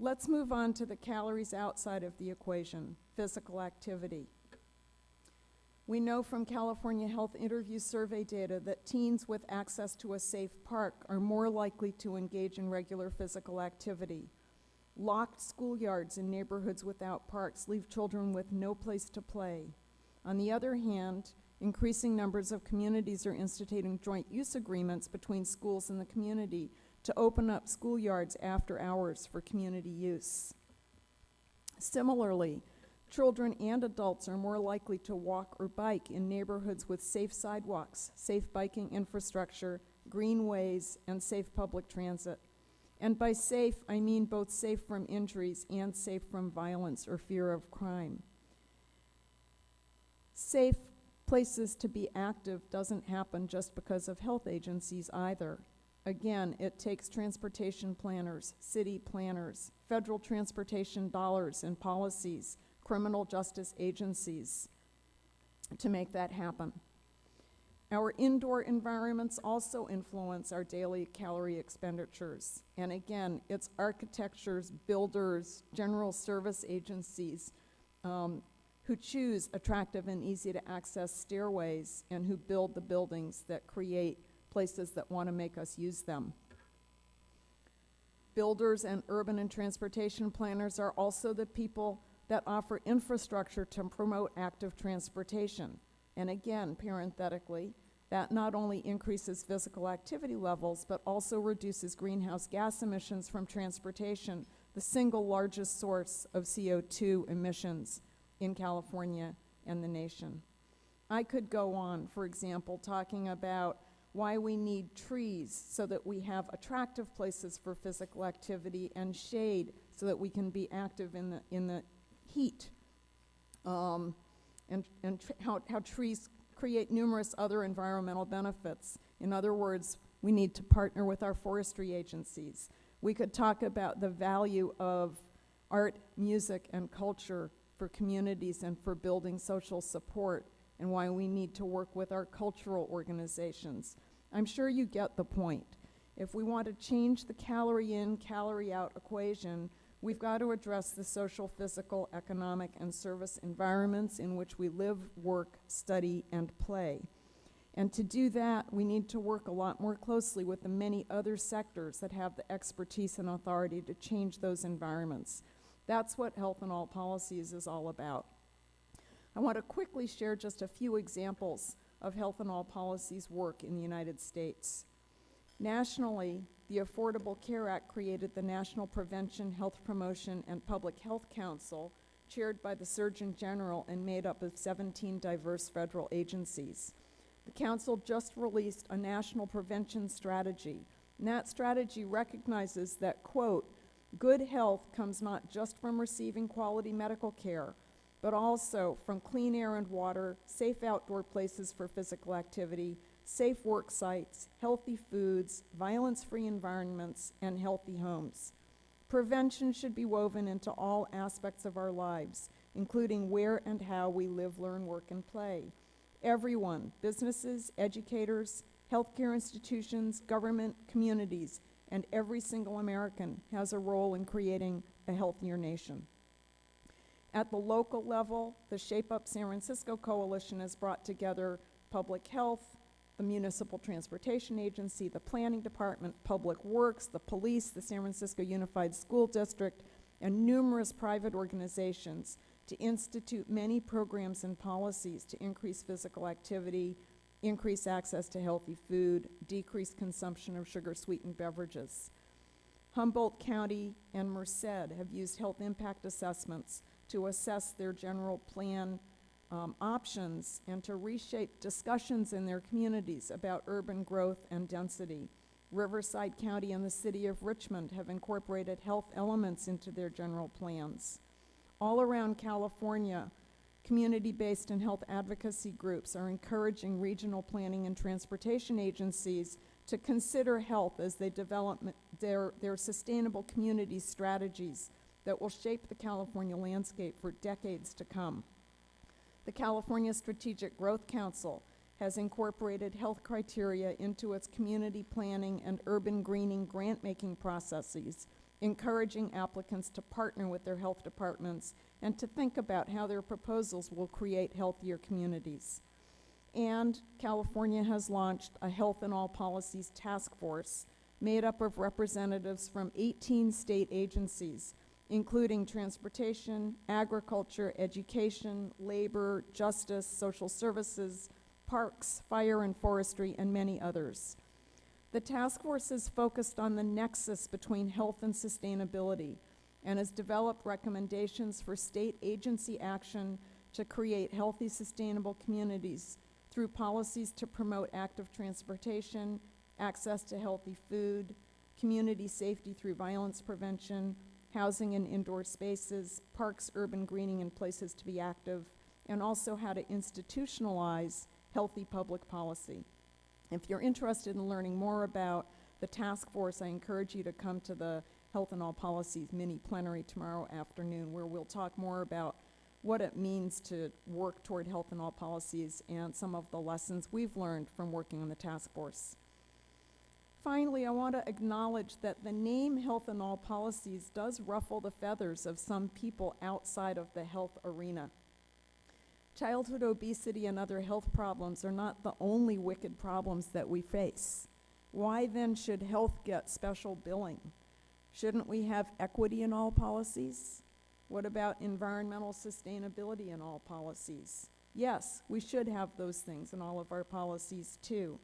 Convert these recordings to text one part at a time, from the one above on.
Let's move on to the calories outside of the equation, physical activity. We know from California Health Interview Survey data that teens with access to a safe park are more likely to engage in regular physical activity. Locked schoolyards in neighborhoods without parks leave children with no place to play. On the other hand, increasing numbers of communities are instituting joint use agreements between schools and the community to open up schoolyards after hours for community use. Similarly, children and adults are more likely to walk or bike in neighborhoods with safe sidewalks, safe biking infrastructure, greenways, and safe public transit. And by safe, I mean both safe from injuries and safe from violence or fear of crime. Safe places to be active doesn't happen just because of health agencies either. Again, it takes transportation planners, city planners, federal transportation dollars and policies, criminal justice agencies to make that happen. Our indoor environments also influence our daily calorie expenditures. And again, it's architectures, builders, general service agencies who choose attractive and easy to access stairways and who build the buildings that create places that want to make us use them. Builders and urban and transportation planners are also the people that offer infrastructure to promote active transportation. And again, parenthetically, that not only increases physical activity levels, but also reduces greenhouse gas emissions from transportation, the single largest source of CO2 emissions in California and the nation. I could go on, for example, talking about why we need trees so that we have attractive places for physical activity and shade so that we can be active in the heat, and how trees create numerous other environmental benefits. In other words, we need to partner with our forestry agencies. We could talk about the value of art, music, and culture for communities and for building social support, and why we need to work with our cultural organizations. I'm sure you get the point. If we want to change the calorie in, calorie out equation, we've got to address the social, physical, economic, and service environments in which we live, work, study, and play. And to do that, we need to work a lot more closely with the many other sectors that have the expertise and authority to change those environments. That's what Health in All Policies is all about. I want to quickly share just a few examples of Health in All Policies work in the United States. Nationally, the Affordable Care Act created the National Prevention, Health Promotion, and Public Health Council, chaired by the Surgeon General and made up of 17 diverse federal agencies. The council just released a national prevention strategy, and that strategy recognizes that, quote, good health comes not just from receiving quality medical care, but also from clean air and water, safe outdoor places for physical activity, safe work sites, healthy foods, violence-free environments, and healthy homes. Prevention should be woven into all aspects of our lives, including where and how we live, learn, work, and play. Everyone, businesses, educators, healthcare institutions, government, communities, and every single American has a role in creating a healthier nation. At the local level, the Shape Up San Francisco Coalition has brought together public health, the Municipal Transportation Agency, the Planning Department, Public Works, the police, the San Francisco Unified School District, and numerous private organizations to institute many programs and policies to increase physical activity, increase access to healthy food, decrease consumption of sugar-sweetened beverages. Humboldt County and Merced have used health impact assessments to assess their general plan options and to reshape discussions in their communities about urban growth and density. Riverside County and the city of Richmond have incorporated health elements into their general plans. All around California, community-based and health advocacy groups are encouraging regional planning and transportation agencies to consider health as they develop their sustainable community strategies that will shape the California landscape for decades to come. The California Strategic Growth Council has incorporated health criteria into its community planning and urban greening grant-making processes encouraging applicants to partner with their health departments and to think about how their proposals will create healthier communities. And California has launched a Health in All Policies task force made up of representatives from 18 state agencies, including transportation, agriculture, education, labor, justice, social services, parks, fire and forestry, and many others. The task force is focused on the nexus between health and sustainability and has developed recommendations for state agency action to create healthy, sustainable communities through policies to promote active transportation, access to healthy food, community safety through violence prevention, housing and indoor spaces, parks, urban greening, and places to be active, and also how to institutionalize healthy public policy. If you're interested in learning more about the task force, I encourage you to come to the Health in All Policies mini plenary tomorrow afternoon, where we'll talk more about what it means to work toward health in all policies and some of the lessons we've learned from working on the task force. Finally, I want to acknowledge that the name Health in All Policies does ruffle the feathers of some people outside of the health arena. Childhood obesity and other health problems are not the only wicked problems that we face. Why then should health get special billing? Shouldn't we have equity in all policies? What about environmental sustainability in all policies? Yes, we should have those things in all of our policies too.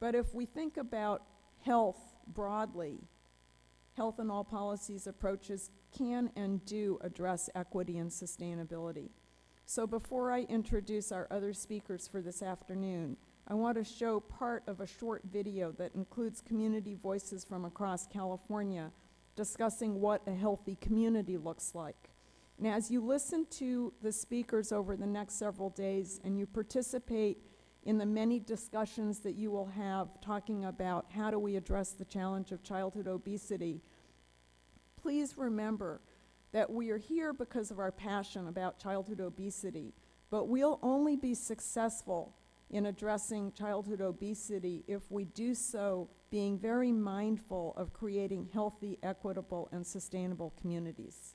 But if we think about health broadly, health in all policies approaches can and do address equity and sustainability. So before I introduce our other speakers for this afternoon, I want to show part of a short video that includes community voices from across California discussing what a healthy community looks like. And as you listen to the speakers over the next several days and you participate in the many discussions that you will have talking about how do we address the challenge of childhood obesity, please remember that we are here because of our passion about childhood obesity, but we'll only be successful in addressing childhood obesity if we do so being very mindful of creating healthy, equitable, and sustainable communities.